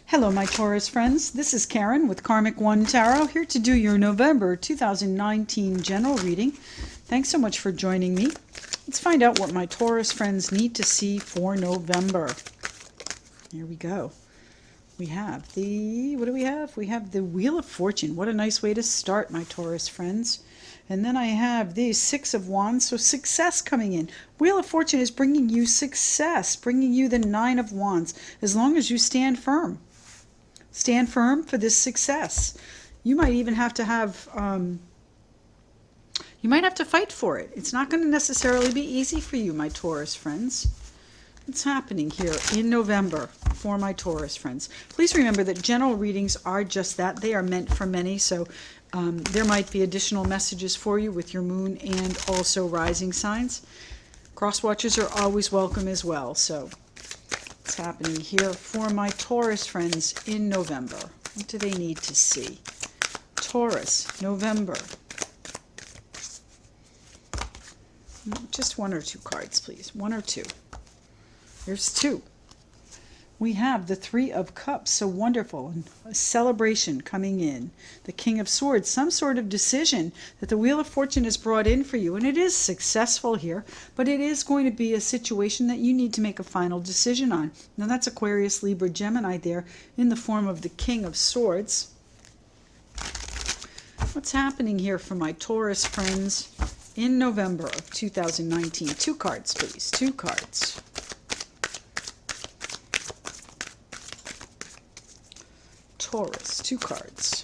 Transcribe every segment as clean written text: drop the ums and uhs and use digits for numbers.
Hello, my Taurus friends. This is Karen with Karmic One Tarot, here to do your November 2019 general reading. Thanks so much for joining me. Let's find out what my Taurus friends need to see for November. Here we go. We have what do we have? We have the Wheel of Fortune. What a nice way to start, my Taurus friends. And then I have the Six of Wands, so success coming in. Wheel of Fortune is bringing you success, bringing you the Nine of Wands, as long as you stand firm. Stand firm for this success. You might even have to you might have to fight for it. It's not going to necessarily be easy for you, my Taurus friends. What's happening here in November for my Taurus friends? Please remember that general readings are just that. They are meant for many, so there might be additional messages for you with your moon and also rising signs. Cross watchers are always welcome as well. So what's happening here for my Taurus friends in November? What do they need to see? Taurus, November. Just one or two cards, please. One or two. Here's two. We have the Three of Cups, so wonderful, and a celebration coming in. The King of Swords, some sort of decision that the Wheel of Fortune has brought in for you, and it is successful here, but it is going to be a situation that you need to make a final decision on. Now that's Aquarius, Libra, Gemini there in the form of the King of Swords. What's happening here for my Taurus friends in November of 2019? Two cards, please. Two cards. Taurus, two cards.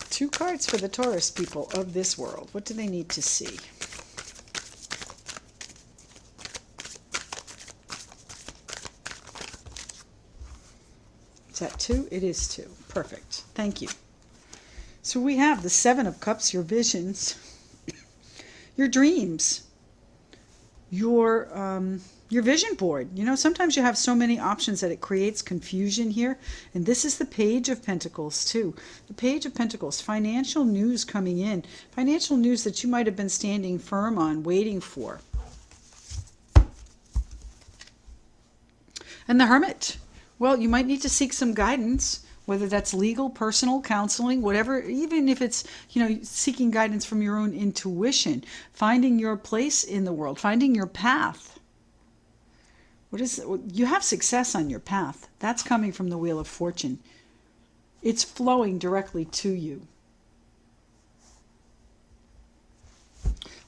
Two cards for the Taurus people of this world. What do they need to see? Is that two? It is two. Perfect. Thank you. So we have the Seven of Cups, your visions, your dreams, your vision board. You know, sometimes you have so many options that it creates confusion here. And this is the Page of Pentacles too. The Page of Pentacles, financial news coming in. Financial news that you might have been standing firm on, waiting for. And the Hermit. Well, you might need to seek some guidance, whether that's legal, personal, counseling, whatever, even if it's, you know, seeking guidance from your own intuition, finding your place in the world, finding your path. You have success on your path. That's coming from the Wheel of Fortune. It's flowing directly to you.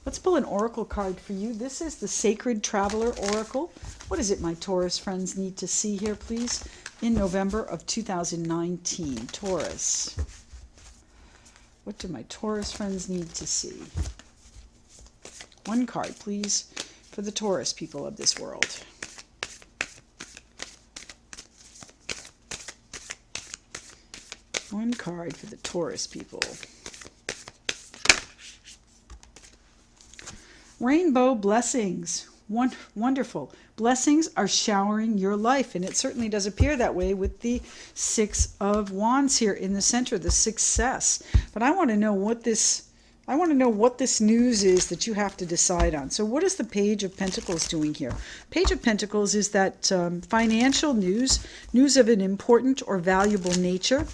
Let's pull an oracle card for you. This is the Sacred Traveler Oracle. What is it my Taurus friends need to see here, please, in November of 2019? Taurus. What do my Taurus friends need to see? One card, please, for the Taurus people of this world. One card for the Taurus people. Rainbow blessings. Wonderful. Blessings are showering your life, and it certainly does appear that way with the Six of Wands here in the center, the success. But I want to know what this news is that you have to decide on. So what is the Page of Pentacles doing here? Page of Pentacles is that financial news of an important or valuable nature.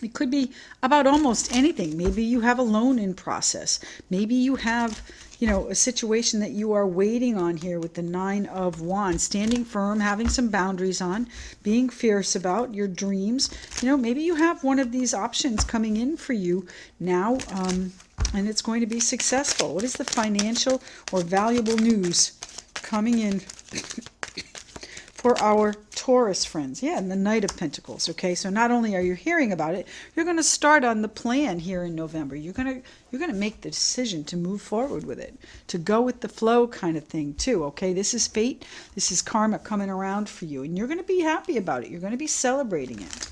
It could be about almost anything. Maybe you have a loan in process. Maybe you have, you know, a situation that you are waiting on here with the Nine of Wands, standing firm, having some boundaries on, being fierce about your dreams. You know, maybe you have one of these options coming in for you now, and it's going to be successful. What is the financial or valuable news coming in for our Taurus friends? Yeah, and the Knight of Pentacles. Okay, so not only are you hearing about it, you're going to start on the plan here in November. You're going to make the decision to move forward with it, to go with the flow kind of thing too. Okay, this is fate. This is karma coming around for you, and you're going to be happy about it. You're going to be celebrating it.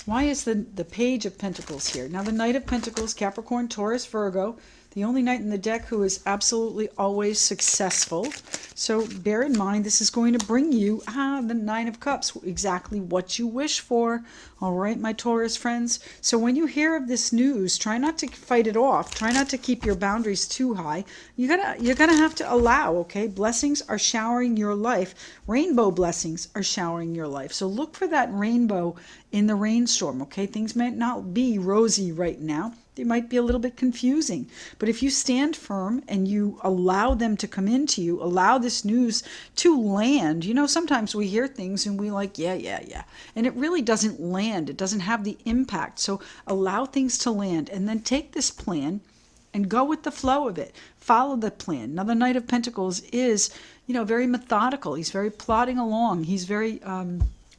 Why is the Page of Pentacles here? Now the Knight of Pentacles, Capricorn, Taurus, Virgo. The only knight in the deck who is absolutely always successful. So bear in mind, this is going to bring you, the Nine of Cups, exactly what you wish for. All right, my Taurus friends. So when you hear of this news, try not to fight it off. Try not to keep your boundaries too high. You're gonna have to allow, okay? Blessings are showering your life. Rainbow blessings are showering your life. So look for that rainbow in the rainstorm, okay? Things might not be rosy right now. They might be a little bit confusing. But if you stand firm and you allow them to come into you, allow this news to land. You know, sometimes we hear things and we like, yeah. And it really doesn't land. It doesn't have the impact. So allow things to land and then take this plan and go with the flow of it. Follow the plan. Now, the Knight of Pentacles is, very methodical. He's very plodding along. He's very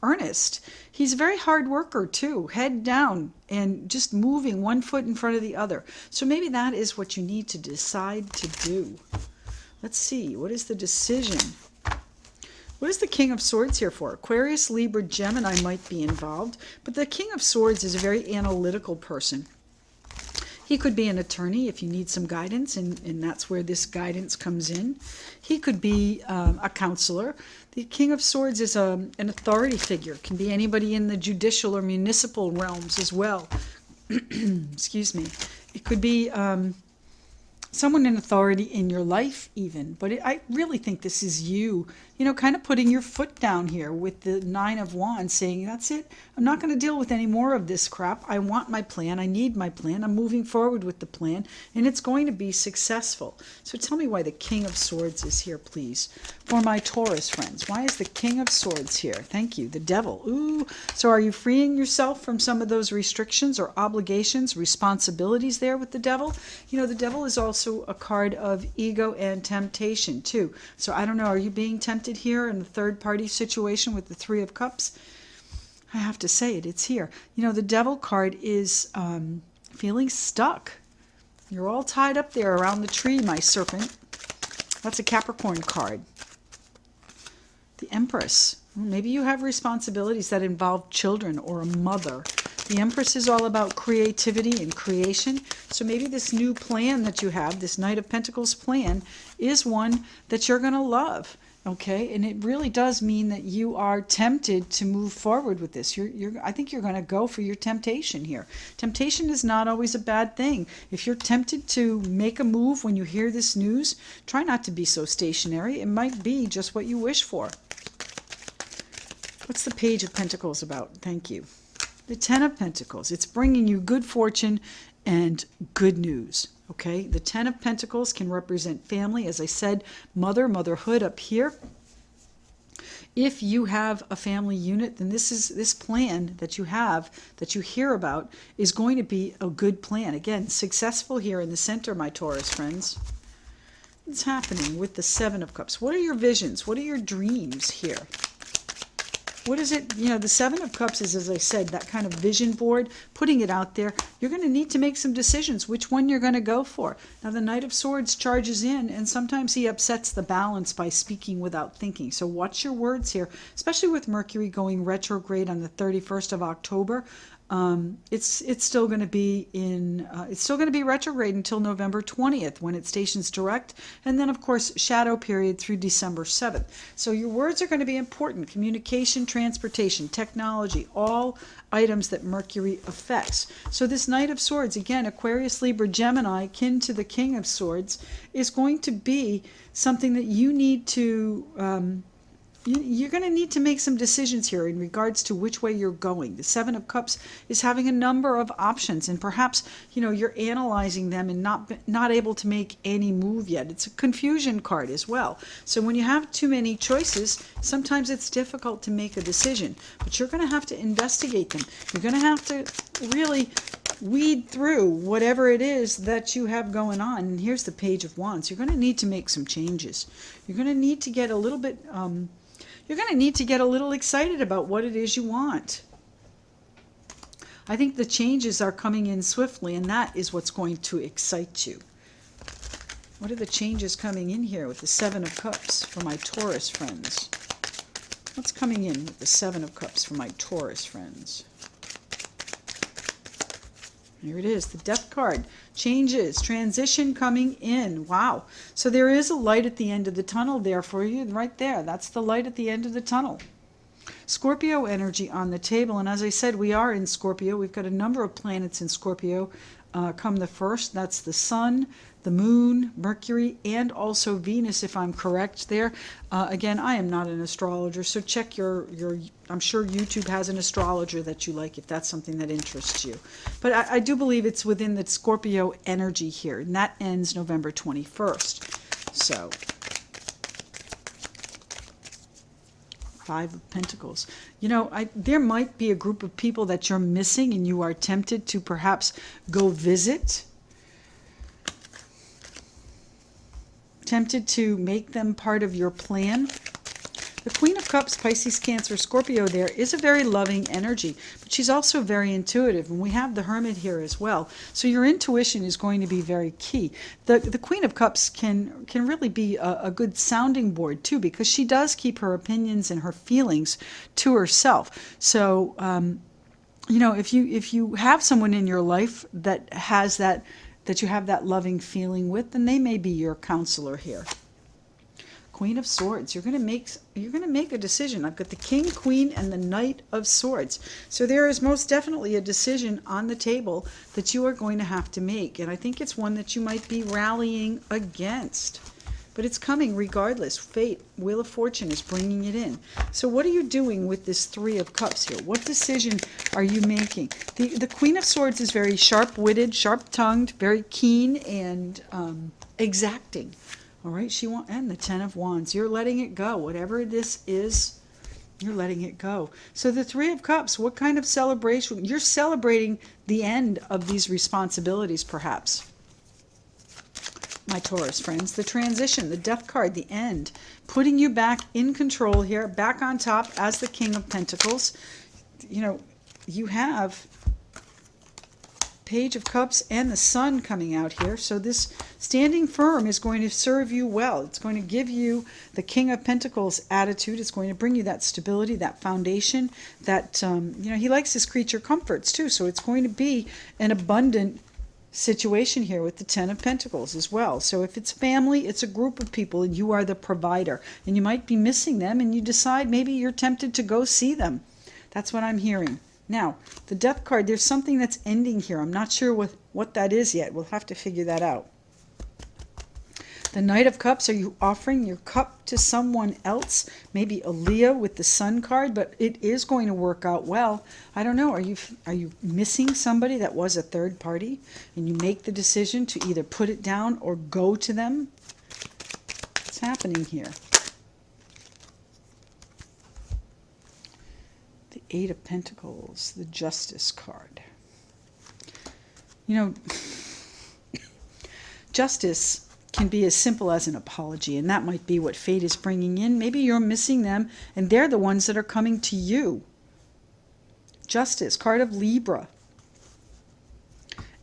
earnest. He's a very hard worker too, head down and just moving one foot in front of the other. So maybe that is what you need to decide to do. Let's see, what is the decision? What is the King of Swords here for? Aquarius, Libra, Gemini might be involved, but the King of Swords is a very analytical person. He could be an attorney if you need some guidance, and that's where this guidance comes in. He could be a counselor. The King of Swords is an authority figure. Can be anybody in the judicial or municipal realms as well. Excuse me. It could be someone in authority in your life even. But I really think this is you, kind of putting your foot down here with the Nine of Wands, saying, that's it. I'm not going to deal with any more of this crap. I want my plan. I need my plan. I'm moving forward with the plan, and it's going to be successful. So tell me why the King of Swords is here, please. For my Taurus friends, why is the King of Swords here? Thank you. The Devil. Ooh. So are you freeing yourself from some of those restrictions or obligations, responsibilities there with the Devil? The Devil is also a card of ego and temptation too. So I don't know, are you being tempted here in the third party situation with the Three of Cups? I have to say it, it's here. The Devil card is feeling stuck. You're all tied up there around the tree, my serpent. That's a Capricorn card. The Empress. Maybe you have responsibilities that involve children or a mother. The Empress is all about creativity and creation. So maybe this new plan that you have, this Knight of Pentacles plan, is one that you're going to love. Okay, and it really does mean that you are tempted to move forward with this. I think you're going to go for your temptation here. Temptation is not always a bad thing. If you're tempted to make a move when you hear this news, try not to be so stationary. It might be just what you wish for. What's the Page of Pentacles about? Thank you. The Ten of Pentacles. It's bringing you good fortune and good news. Okay, the Ten of Pentacles can represent family. As I said, motherhood up here. If you have a family unit, then this plan that you have, that you hear about, is going to be a good plan. Again, successful here in the center, my Taurus friends. What's happening with the Seven of Cups? What are your visions? What are your dreams here? What is it? The Seven of Cups is, as I said, that kind of vision board, putting it out there. You're going to need to make some decisions, which one you're going to go for. Now, the Knight of Swords charges in, and sometimes he upsets the balance by speaking without thinking. So watch your words here, especially with Mercury going retrograde on the 31st of October. It's still going to be retrograde until November 20th when it stations direct, and then of course shadow period through December 7th. So your words are going to be important. Communication, transportation, technology, all items that Mercury affects. So this Knight of Swords, again, Aquarius, Libra, Gemini, kin to the King of Swords, is going to be something that you need to you're going to need to make some decisions here in regards to which way you're going. The Seven of Cups is having a number of options, and perhaps you're analyzing them and not able to make any move yet. It's a confusion card as well. So when you have too many choices, sometimes it's difficult to make a decision, but you're going to have to investigate them. You're going to have to really weed through whatever it is that you have going on. And here's the Page of Wands. You're going to need to make some changes. You're going to need to get a little bit you're going to need to get a little excited about what it is you want. I think the changes are coming in swiftly, and that is what's going to excite you. What are the changes coming in here with the Seven of Cups for my Taurus friends? What's coming in with the Seven of Cups for my Taurus friends? Here it is, the Death card. Changes, transition coming in. Wow. So there is a light at the end of the tunnel there for you, right there. That's the light at the end of the tunnel. Scorpio energy on the table. And as I said, we are in Scorpio. We've got a number of planets in Scorpio come the first. That's the Sun, the Moon, Mercury, and also Venus, if I'm correct there. Again, I am not an astrologer, so check your I'm sure YouTube has an astrologer that you like if that's something that interests you. But I do believe it's within the Scorpio energy here, and that ends November 21st. So, Five of Pentacles. You know, there might be a group of people that you're missing and you are tempted to perhaps go visit. Tempted to make them part of your plan. The Queen of Cups, Pisces, Cancer, Scorpio there is a very loving energy, but she's also very intuitive, and we have the Hermit here as well. So your intuition is going to be very key. The Queen of Cups can really be a good sounding board too, because she does keep her opinions and her feelings to herself. So you know, if you have someone in your life that has that you have that loving feeling with, then they may be your counselor here. Queen of Swords. You're going to make a decision. I've got the King, Queen, and the Knight of Swords. So there is most definitely a decision on the table that you are going to have to make. And I think it's one that you might be rallying against. But it's coming regardless. Fate, Wheel of Fortune is bringing it in. So what are you doing with this Three of Cups here? What decision are you making? The Queen of Swords is very sharp-witted, sharp-tongued, very keen, and exacting. All right, and the Ten of Wands. You're letting it go. Whatever this is, you're letting it go. So the Three of Cups, what kind of celebration? You're celebrating the end of these responsibilities, perhaps. My Taurus friends, the transition, the Death card, the end, putting you back in control here, back on top as the King of Pentacles. You know, you have Page of Cups and the Sun coming out here. So this standing firm is going to serve you well. It's going to give you the King of Pentacles attitude. It's going to bring you that stability, that foundation, that, you know, he likes his creature comforts too. So it's going to be an abundant situation here with the Ten of Pentacles as well. So if it's family, it's a group of people and you are the provider. And you might be missing them and you decide maybe you're tempted to go see them. That's what I'm hearing. Now, the Death card, there's something that's ending here. I'm not sure what that is yet. We'll have to figure that out. The Knight of Cups, are you offering your cup to someone else? Maybe a Leo with the Sun card, but it is going to work out well. I don't know. Are you missing somebody that was a third party? And you make the decision to either put it down or go to them? What's happening here? The Eight of Pentacles, the Justice card. You know, justice can be as simple as an apology, and that might be what fate is bringing in. Maybe you're missing them, and they're the ones that are coming to you. Justice, card of Libra.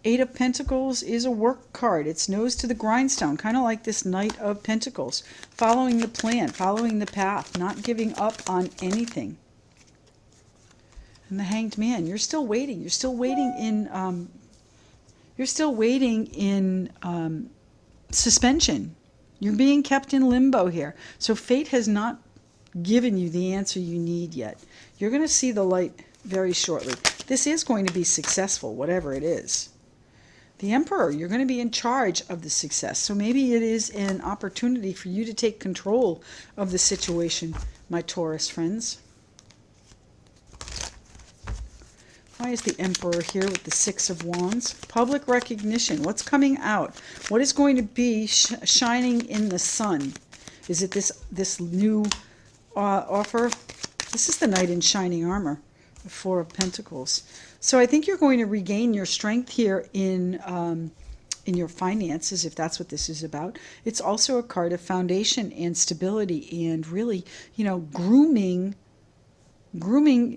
Eight of Pentacles is a work card. It's nose to the grindstone, kind of like this Knight of Pentacles. Following the plan, following the path, not giving up on anything. And the Hanged Man, you're still waiting. You're still waiting in suspension. You're being kept in limbo here. So fate has not given you the answer you need yet. You're going to see the light very shortly. This is going to be successful, whatever it is. The Emperor, you're going to be in charge of the success. So maybe it is an opportunity for you to take control of the situation, my Taurus friends. Why is the Emperor here with the Six of Wands? Public recognition. What's coming out? What is going to be shining in the sun? Is it this new offer? This is the Knight in Shining Armor, the Four of Pentacles. So I think you're going to regain your strength here in your finances, if that's what this is about. It's also a card of foundation and stability and really, you know, grooming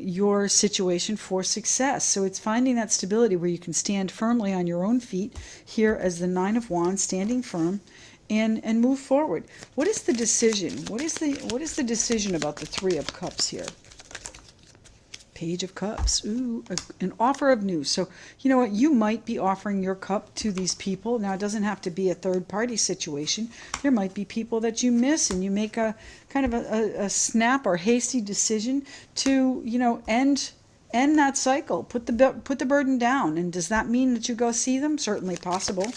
your situation for success. So it's finding that stability where you can stand firmly on your own feet here as the Nine of Wands, standing firm and move forward. What is the decision? What is the decision about the Three of Cups here? Page of Cups. Ooh, an offer of news. So, you know what? You might be offering your cup to these people. Now, it doesn't have to be a third-party situation. There might be people that you miss, and you make a kind of a snap or hasty decision to, you know, end that cycle. Put the burden down. And does that mean that you go see them? Certainly possible.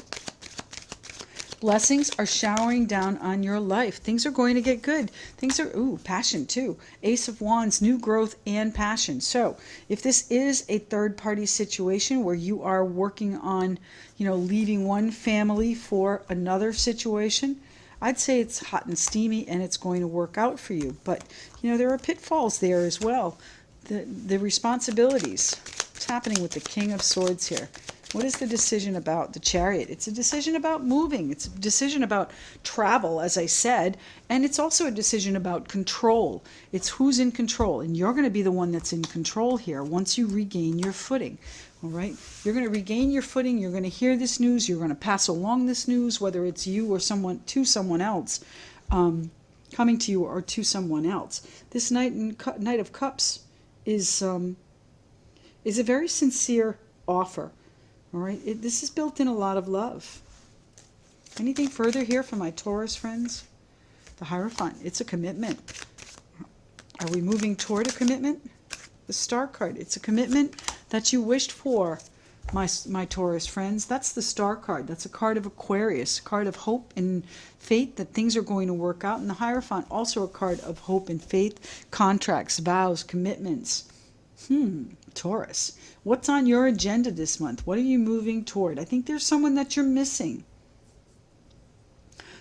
Blessings are showering down on your life. Things are going to get good. Things are, passion too. Ace of Wands, new growth and passion. So if this is a third-party situation where you are working on, you know, leaving one family for another situation, I'd say it's hot and steamy and it's going to work out for you. But, you know, there are pitfalls there as well. The responsibilities. What's happening with the King of Swords here? What is the decision about? The Chariot. It's a decision about moving. It's a decision about travel, as I said. And it's also a decision about control. It's who's in control. And you're going to be the one that's in control here once you regain your footing. All right? You're going to regain your footing. You're going to hear this news. You're going to pass along this news, whether it's you or someone else, coming to you or to someone else. This Knight of Cups is a very sincere offer. All right, this is built in a lot of love. Anything further here for my Taurus friends? The Hierophant, it's a commitment. Are we moving toward a commitment? The Star card, it's a commitment that you wished for, my Taurus friends. That's the Star card. That's a card of Aquarius, a card of hope and faith that things are going to work out. And the Hierophant, also a card of hope and faith, contracts, vows, commitments. Taurus, what's on your agenda this month? What are you moving toward? I think there's someone that you're missing.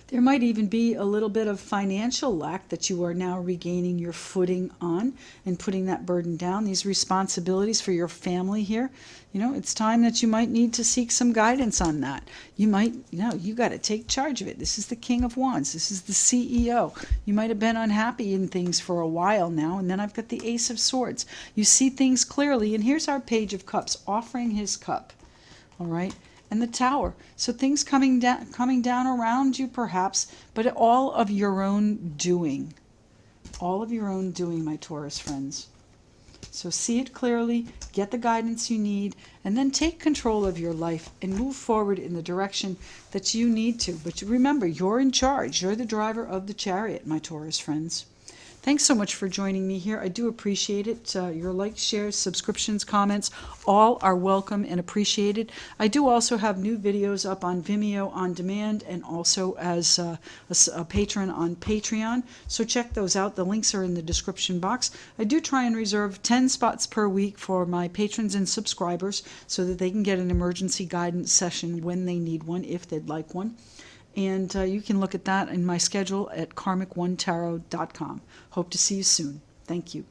There might even be a little bit of financial lack that you are now regaining your footing on and putting that burden down, these responsibilities for your family here. You know, it's time that you might need to seek some guidance on that. You might, you got to take charge of it. This is the King of Wands. This is the CEO. You might have been unhappy in things for a while now. And then I've got the Ace of Swords. You see things clearly. And here's our Page of Cups, offering his cup. All right. And the Tower. So things coming down around you perhaps, but all of your own doing. All of your own doing, my Taurus friends. So see it clearly, get the guidance you need, and then take control of your life and move forward in the direction that you need to. But remember, you're in charge. You're the driver of the chariot, my Taurus friends. Thanks so much for joining me here. I do appreciate it. Your likes, shares, subscriptions, comments, all are welcome and appreciated. I do also have new videos up on Vimeo on demand and also as a patron on Patreon. So check those out. The links are in the description box. I do try and reserve 10 spots per week for my patrons and subscribers so that they can get an emergency guidance session when they need one, if they'd like one. And you can look at that in my schedule at karmic1tarot.com. Hope to see you soon. Thank you.